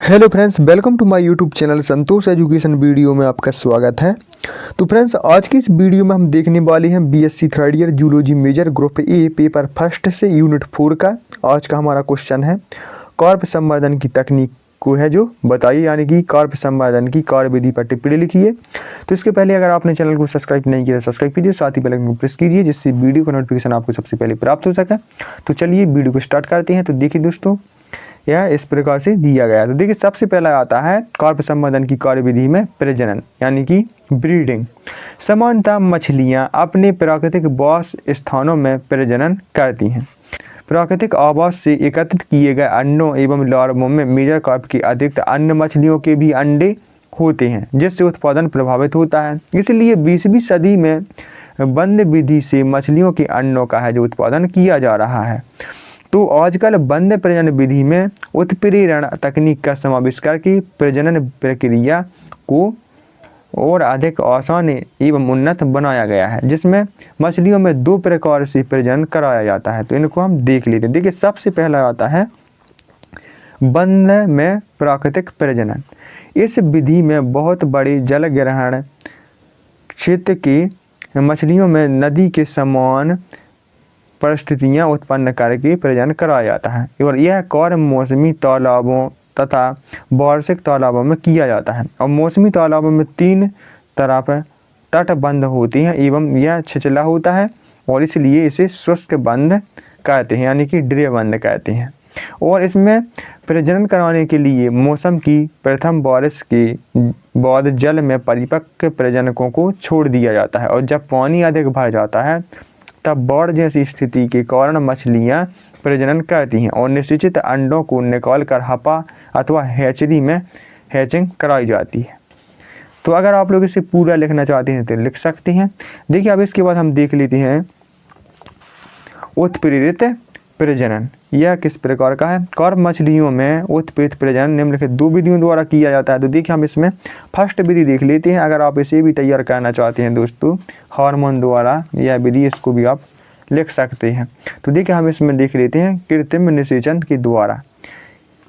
Hello friends, welcome to my YouTube channel Santosh education. Video में आपका स्वागत है। तो फ्रेंड्स, आज की इस वीडियो में हम देखने वाले हैं BSc third year zoology major group A paper first से यूनिट 4 का। आज का हमारा क्वेश्चन है कार्प संवर्धन की तकनीक को है जो बताइए, यानी कि कार्प संवर्धन की कार्यविधि पर टिप्पणी लिखिए। तो इसके पहले अगर आपने चैनल को सब्सक्राइब नहीं किया तो सब्सक्राइब कीजिए, साथ ही बेल आइकन को प्रेस कीजिए जिससे वीडियो का नोटिफिकेशन आपको सबसे पहले प्राप्त हो सके। तो चलिए वीडियो को स्टार्ट करते हैं। तो देखिए दोस्तों, यह इस प्रकार से दिया गया है। तो देखिए, सबसे पहला आता है कार्प संवर्धन की कार्यविधि में प्रजनन यानी कि ब्रीडिंग। सामान्यतः मछलियां अपने प्राकृतिक आवास स्थानों में प्रजनन करती हैं। प्राकृतिक आवास से एकत्रित किए गए अंडों एवं लार्वों में मेजर कार्प के अतिरिक्त अन्य मछलियों के भी अंडे होते हैं, जिससे उत्पादन प्रभावित होता है। इसलिए 20वीं सदी में बंद विधि से मछलियों के अंडों का है जो उत्पादन किया जा रहा है। तो आजकल बंद प्रजनन विधि में उत्प्रेरण तकनीक का समावेश करके प्रजनन प्रक्रिया को और अधिक आसान एवं उन्नत बनाया गया है, जिसमें मछलियों में 2 प्रकार से प्रजनन कराया जाता है। तो इनको हम देख लेते हैं। देखिए, सबसे पहला आता है बंद में प्राकृतिक प्रजनन। इस विधि में बहुत बड़े जल ग्रहण क्षेत्र की मछलियों में नदी के समान परिस्थितियां उत्पन्न करके प्रजनन कराया जाता है और यह कार्य मौसमी तालाबों तथा वार्षिक तालाबों में किया जाता है। और मौसमी तालाबों में 3 तरफ तटबंध होती हैं एवं यह छिछला होता है और इसलिए इसे शुष्क बंध कहते हैं, यानी कि ड्रे बंध कहते हैं। और इसमें प्रजनन कराने के लिए मौसम की प्रथम बारिश के बाद जल में परिपक्व प्रजनकों को छोड़ दिया जाता है और जब पानी अधिक भर जाता है तब बाढ़ जैसी स्थिति के कारण मछलियां प्रजनन करती हैं और निश्चित अंडों को निकालकर हपा अथवा हैचरी में हैचिंग कराई जाती है। तो अगर आप लोग इसे पूरा लिखना चाहते हैं तो लिख सकते हैं। देखिए, अब इसके बाद हम देख लेते हैं उत्प्रेरित प्रजनन। यह किस प्रकार का है? कार्प मछलियों में उत्प्रेरित प्रजनन निम्नलिखित 2 विधियों द्वारा किया जाता है। तो देखिए, हम इसमें फर्स्ट विधि देख लेते हैं। अगर आप इसे भी तैयार करना चाहते हैं दोस्तों हार्मोन द्वारा यह विधि, इसको भी आप लिख सकते हैं। तो देखिए, हम इसमें देख लेते हैं कृत्रिम निषेचन के द्वारा।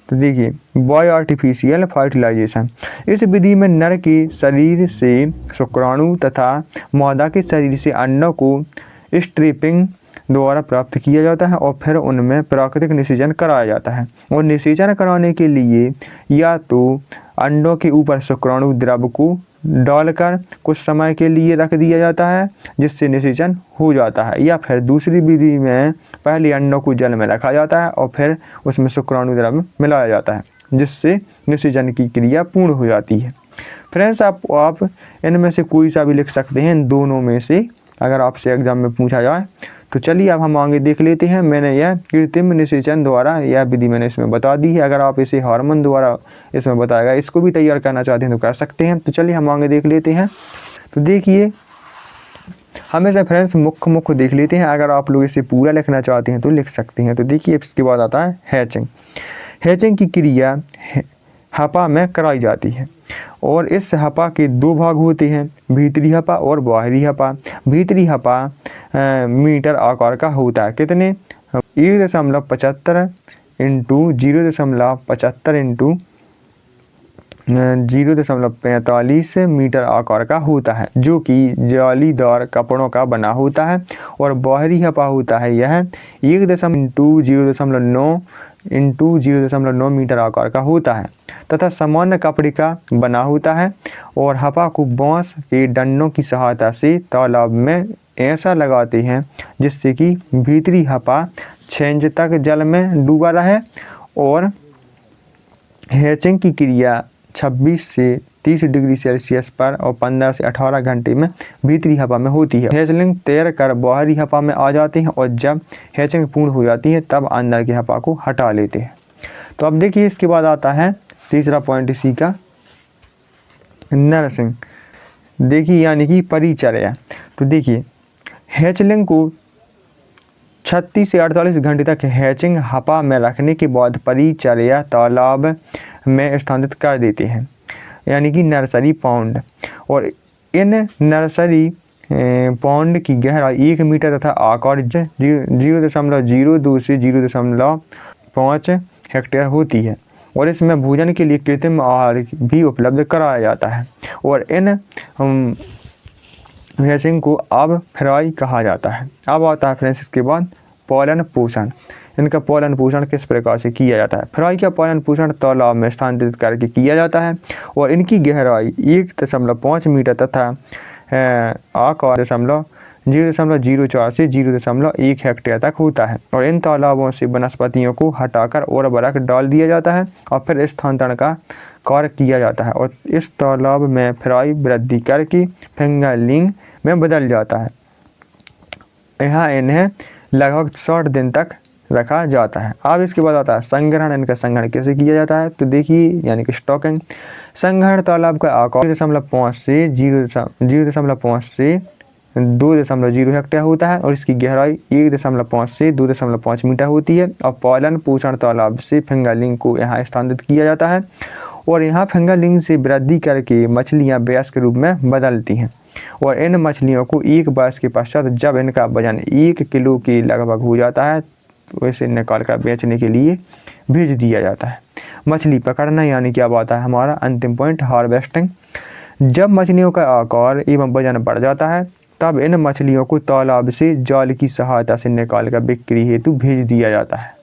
तो देखिए, बायो आर्टिफिशियल फर्टिलाइजेशन। इस विधि में नर के शरीर से शुक्राणु तथा मादा के शरीर से अंडों को स्ट्रिपिंग द्वारा प्राप्त किया जाता है और फिर उनमें प्राकृतिक निषेचन कराया जाता है। और निषेचन कराने के लिए या तो अंडों के ऊपर शुक्राणु द्रव को डालकर कुछ समय के लिए रख दिया जाता है जिससे निषेचन हो जाता है, या फिर दूसरी विधि में पहले अंडों को जल में रखा जाता है और फिर उसमें शुक्राणु द्रव मिलाया जाता है जिससे निषेचन की क्रिया पूर्ण हो जाती है। फ्रेंड्स, आप इनमें से कोई सा भी लिख सकते हैं, इन दोनों में से, अगर आपसे एग्जाम में पूछा जाए। तो चलिए अब हम आगे देख लेते हैं। मैंने यह कृत्रिम निषेचन द्वारा यह विधि मैंने इसमें बता दी है। अगर आप इसे हार्मोन द्वारा इसमें बताएगा, इसको भी तैयार करना चाहते हैं तो कर सकते हैं। तो चलिए हम आगे देख लेते हैं। तो देखिए, हमेशा फ्रेंड्स मुख्य देख लेते हैं। अगर आप लोग इसे पूरा लिखना चाहते हैं तो लिख सकते हैं। तो देखिए, इसके बाद आता है हैचिंग। हैचिंग की क्रिया हपा में कराई जाती है और इस हपा के 2 भाग होते हैं, भीतरी हपा और बाहरी हपा। भीतरी हपा मीटर आकार का होता है। कितने? 1.75 इंटू 0.75 इंटू 0.45 मीटर आकार का होता है, जो कि जालीदार कपड़ों का बना होता है। और बाहरी हपा होता है यह 1.0.9 इंटू 0.9 मीटर आकार का होता है तथा सामान्य कपड़े का बना होता है। और हपा को बांस के डंडों की सहायता से तालाब में ऐसा लगाते हैं जिससे कि भीतरी हपा 6 इंच तक जल में डूबा रहे। और हैचिंग की क्रिया 26 से 30 डिग्री सेल्सियस पर और 15 से 18 घंटे में भीतरी हपा में होती है। हैचलिंग तैर कर बाहरी हपा में आ जाते हैं और जब हैचिंग पूर्ण हो जाती है तब अंदर की हपा को हटा लेते हैं। तो अब देखिए, इसके बाद आता है तीसरा पॉइंट इसी का, नर्सिंग। देखिए, यानी कि परिचर्या। तो देखिए, हैचलिंग को 36 से 48 घंटे तक हैचिंग हपा में रखने के बाद परिचर्या तालाब में स्थानांतरित कर देते हैं, यानी कि नर्सरी पॉन्ड। और इन नर्सरी पॉन्ड की गहराई 1 मीटर तथा आकार 0.02 से 0.5 हेक्टेयर होती है। और इसमें भोजन के लिए कृत्रिम आहार भी उपलब्ध कराया जाता है। और इन हैचिंग को अब फ्राई कहा जाता है। अब आता है फ्रेंड्स इसके बाद पालन पोषण। इनका पालन पोषण किस प्रकार से किया जाता है। फ्राई का पालन पोषण तालाब में स्थानांतरित करके किया जाता है और इनकी गहराई 1.5 मीटर तथा आकार 0.04 से 0.1 हेक्टेयर तक होता है। और इन तालाबों से वनस्पतियों को हटाकर उर्वरक डाल दिया जाता है और फिर स्थानांतरण का कार्य किया जाता है और इस तालाब में फ्राई वृद्धि करके फिंगरलिंग में बदल जाता है। यहाँ इन्हें लगभग 60 दिन तक रखा जाता है। अब इसके बाद आता है संग्रहण। इनका संग्रहण कैसे किया जाता है, तो देखिए यानी कि स्टॉकिंग। संग्रहण तालाब का आकार 0.5 से 2.0 हेक्टेयर होता है और इसकी गहराई 1.5 से 2.5 मीटर होती है। और पालन पोषण तालाब से फिंगरलिंग को यहाँ स्थानांतरित किया जाता है और यहाँ फिंगरलिंग से वृद्धि करके मछलियाँ वयस्क के रूप में बदलती हैं और इन मछलियों को एक वर्ष के पश्चात जब इनका वजन 1 किलो के लगभग हो जाता है तो इसे निकाल कर बेचने के लिए भेज दिया जाता है। मछली पकड़ना यानी कि अब आता है हमारा अंतिम पॉइंट, हार्वेस्टिंग। जब मछलियों का आकार एवं वजन बढ़ जाता है तब इन मछलियों को तालाब से जाल की सहायता से निकाल कर बिक्री हेतु भेज दिया जाता है।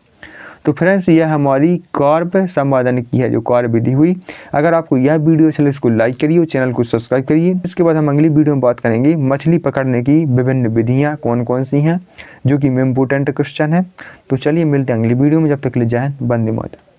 तो फ्रेंड्स यह हमारी कार्प संवर्धन की है जो कार्य विधि हुई। अगर आपको यह वीडियो चले इसको लाइक करिए और चैनल को सब्सक्राइब करिए। इसके बाद हम अगली वीडियो में बात करेंगे मछली पकड़ने की विभिन्न विधियाँ कौन कौन सी हैं, जो कि इम्पोर्टेंट क्वेश्चन है। तो चलिए मिलते हैं अगली वीडियो में, जब तक के लिए जय हिंद, वंदे मातरम।